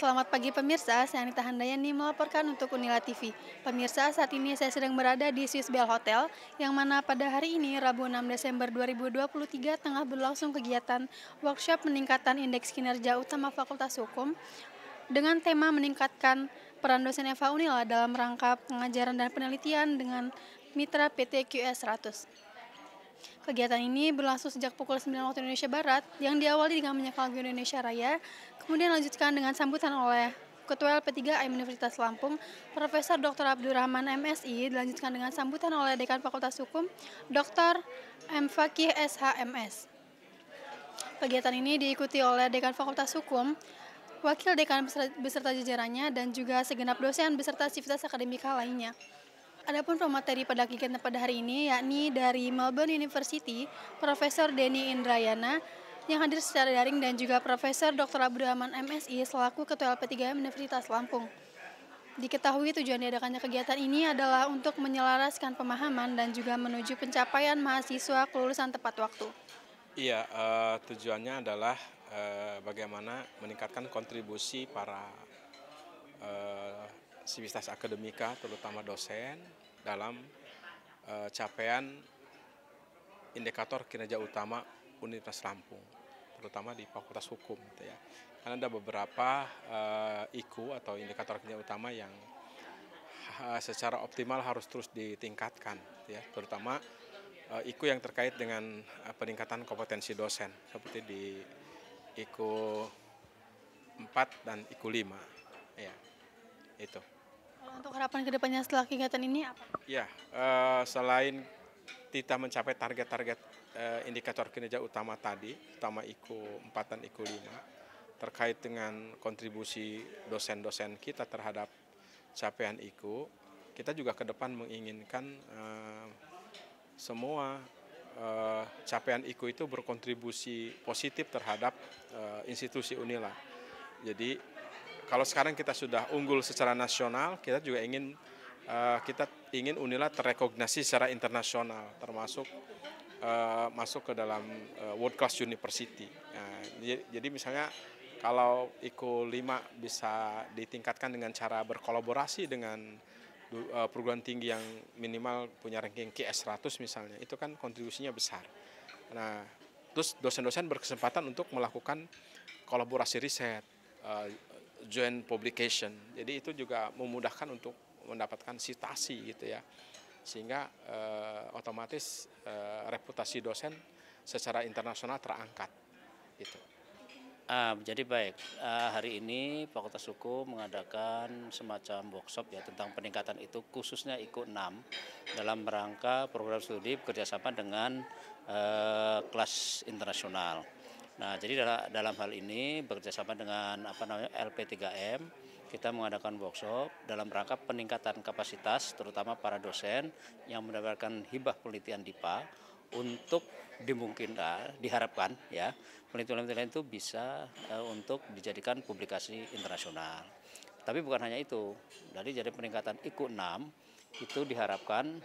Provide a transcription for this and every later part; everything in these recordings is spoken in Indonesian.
Selamat pagi pemirsa, saya Anita Handayani melaporkan untuk Unila TV. Pemirsa, saat ini saya sedang berada di Swiss Bell Hotel, yang mana pada hari ini, Rabu 6 Desember 2023, tengah berlangsung kegiatan workshop peningkatan indeks kinerja utama Fakultas Hukum dengan tema meningkatkan peran dosen Eva Unila dalam rangka pengajaran dan penelitian dengan mitra PT QS 100. Kegiatan ini berlangsung sejak pukul 9 waktu Indonesia Barat yang diawali dengan menyetel lagu Indonesia Raya, kemudian lanjutkan dengan sambutan oleh Ketua LP3 AIM Universitas Lampung, Profesor Dr. Abdurrahman MSI, dilanjutkan dengan sambutan oleh Dekan Fakultas Hukum, Dr. M. Fakih SHMS. Kegiatan ini diikuti oleh Dekan Fakultas Hukum, Wakil Dekan beserta jajarannya, dan juga segenap dosen beserta sivitas akademika lainnya. Adapun pemateri pada kegiatan pada hari ini yakni dari Melbourne University, Profesor Denny Indrayana yang hadir secara daring dan juga Profesor Dr. Abdurrahman MSI selaku Ketua LP3 Universitas Lampung. Diketahui tujuan diadakannya kegiatan ini adalah untuk menyelaraskan pemahaman dan juga menuju pencapaian mahasiswa kelulusan tepat waktu. Iya, tujuannya adalah bagaimana meningkatkan kontribusi para sivitas akademika, terutama dosen, dalam capaian indikator kinerja utama Universitas Lampung, terutama di Fakultas Hukum, gitu ya. Karena ada beberapa IQ atau indikator kinerja utama yang secara optimal harus terus ditingkatkan, gitu ya, terutama IQ yang terkait dengan peningkatan kompetensi dosen, seperti di IQ 4 dan IQ 5, ya, itu. Kalau untuk harapan kedepannya setelah kegiatan ini apa? Ya, selain kita mencapai target-target indikator kinerja utama tadi, utama IQ 4 dan IQ 5, terkait dengan kontribusi dosen-dosen kita terhadap capaian IQ, kita juga ke depan menginginkan semua capaian IQ itu berkontribusi positif terhadap institusi Unila. Jadi kalau sekarang kita sudah unggul secara nasional, kita juga ingin Unila terrekognisi secara internasional, termasuk masuk ke dalam world class university. Nah, jadi misalnya kalau IQ 5 bisa ditingkatkan dengan cara berkolaborasi dengan perguruan tinggi yang minimal punya ranking QS 100 misalnya, itu kan kontribusinya besar. Nah, terus dosen-dosen berkesempatan untuk melakukan kolaborasi riset, joint publication. Jadi itu juga memudahkan untuk mendapatkan citasi gitu ya. Sehingga otomatis reputasi dosen secara internasional terangkat gitu. Jadi baik, hari ini Fakultas Hukum mengadakan semacam workshop ya tentang peningkatan itu khususnya IQ 6 dalam rangka program studi bekerjasama dengan kelas internasional. Nah, jadi dalam hal ini bekerjasama dengan LP3M, kita mengadakan workshop dalam rangka peningkatan kapasitas terutama para dosen yang mendapatkan hibah penelitian DIPA untuk diharapkan ya penelitian itu bisa untuk dijadikan publikasi internasional. Tapi bukan hanya itu, dari peningkatan IQ 6 itu diharapkan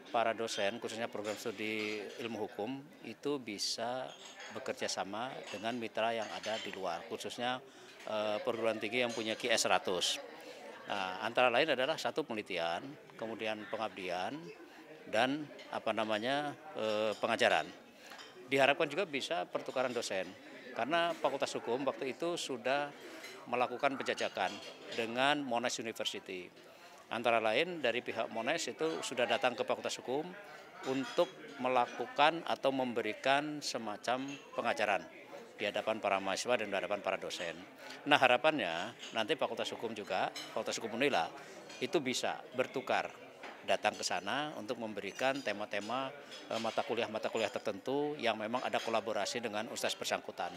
para dosen khususnya program studi ilmu hukum itu bisa bekerja sama dengan mitra yang ada di luar, khususnya perguruan tinggi yang punya QS 100. Nah, antara lain adalah satu penelitian, kemudian pengabdian, dan pengajaran. Diharapkan juga bisa pertukaran dosen, karena Fakultas Hukum waktu itu sudah melakukan penjajakan dengan Monash University. Antara lain dari pihak Monash itu sudah datang ke Fakultas Hukum untuk melakukan atau memberikan semacam pengajaran di hadapan para mahasiswa dan di hadapan para dosen. Nah, harapannya nanti Fakultas Hukum Unila itu bisa bertukar datang ke sana untuk memberikan tema-tema mata kuliah tertentu yang memang ada kolaborasi dengan ustaz bersangkutan.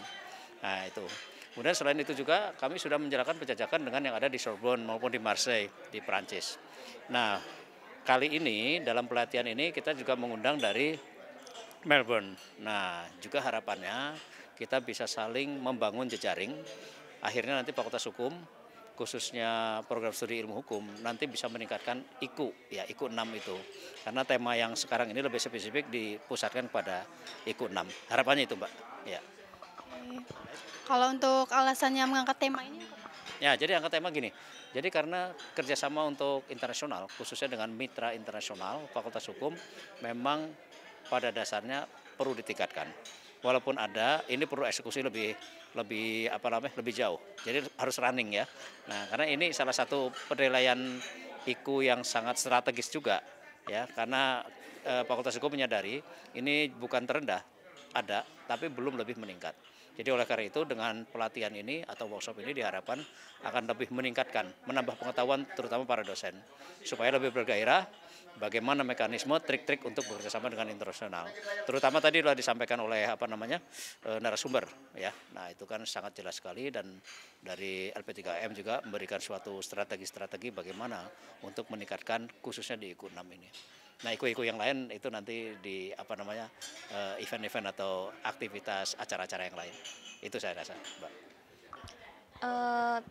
Nah, itu. Kemudian selain itu juga kami sudah menjalankan penjajakan dengan yang ada di Sorbonne maupun di Marseille di Perancis. Nah, kali ini dalam pelatihan ini kita juga mengundang dari Melbourne. Nah, juga harapannya kita bisa saling membangun jejaring. Akhirnya nanti Fakultas Hukum khususnya program studi ilmu hukum nanti bisa meningkatkan IQ 6 itu. Karena tema yang sekarang ini lebih spesifik dipusatkan pada IQ 6. Harapannya itu, Mbak. Ya. Oke. Kalau untuk alasannya mengangkat tema ini, Ya, jadi angkat tema gini. Jadi karena kerjasama untuk internasional, khususnya dengan mitra internasional, Fakultas Hukum memang pada dasarnya perlu ditingkatkan. Walaupun ada, ini perlu eksekusi lebih lebih apa namanya lebih jauh. Jadi harus running ya. Nah, karena ini salah satu penilaian IKU yang sangat strategis juga ya, karena Fakultas Hukum menyadari ini bukan terendah, ada, tapi belum lebih meningkat. Jadi oleh karena itu dengan pelatihan ini atau workshop ini diharapkan akan lebih meningkatkan, menambah pengetahuan terutama para dosen supaya lebih bergairah bagaimana mekanisme trik-trik untuk bekerjasama dengan internasional. Terutama tadi sudah disampaikan oleh narasumber ya. Nah, itu kan sangat jelas sekali dan dari LP3M juga memberikan suatu strategi-strategi bagaimana untuk meningkatkan khususnya di IKU 6 ini. Nah, IKU-IKU yang lain itu nanti di event-event atau aktivitas acara-acara yang lain. Itu saya rasa, Mbak.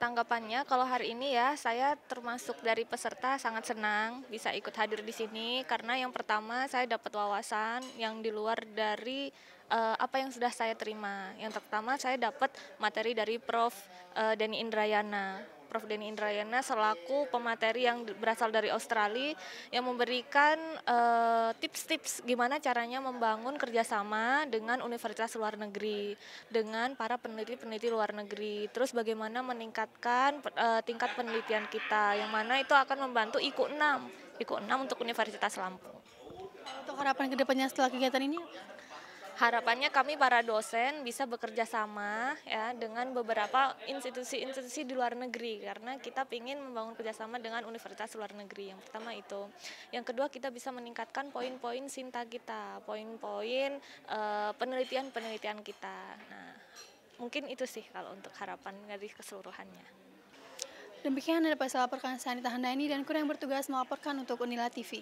Tanggapannya kalau hari ini ya saya termasuk dari peserta sangat senang bisa ikut hadir di sini karena yang pertama saya dapat wawasan yang di luar dari apa yang sudah saya terima. Yang pertama saya dapat materi dari Prof. Denny Indrayana. Prof. Denny Indrayana selaku pemateri yang berasal dari Australia yang memberikan tips-tips gimana caranya membangun kerjasama dengan universitas luar negeri, dengan para peneliti-peneliti luar negeri. Terus bagaimana meningkatkan tingkat penelitian kita, yang mana itu akan membantu IKU 6, IKU 6 untuk Universitas Lampung. untuk harapan kedepannya setelah kegiatan ini, Harapannya kami para dosen bisa bekerja sama ya dengan beberapa institusi-institusi di luar negeri karena kita ingin membangun kerjasama dengan universitas luar negeri. Yang pertama itu. Yang kedua kita bisa meningkatkan poin-poin sinta kita, poin-poin penelitian-penelitian kita. Nah, mungkin itu sih kalau untuk harapan dari keseluruhannya. demikian dapat saya laporkan saya Anita Handayani dan kru yang bertugas melaporkan untuk Unila TV.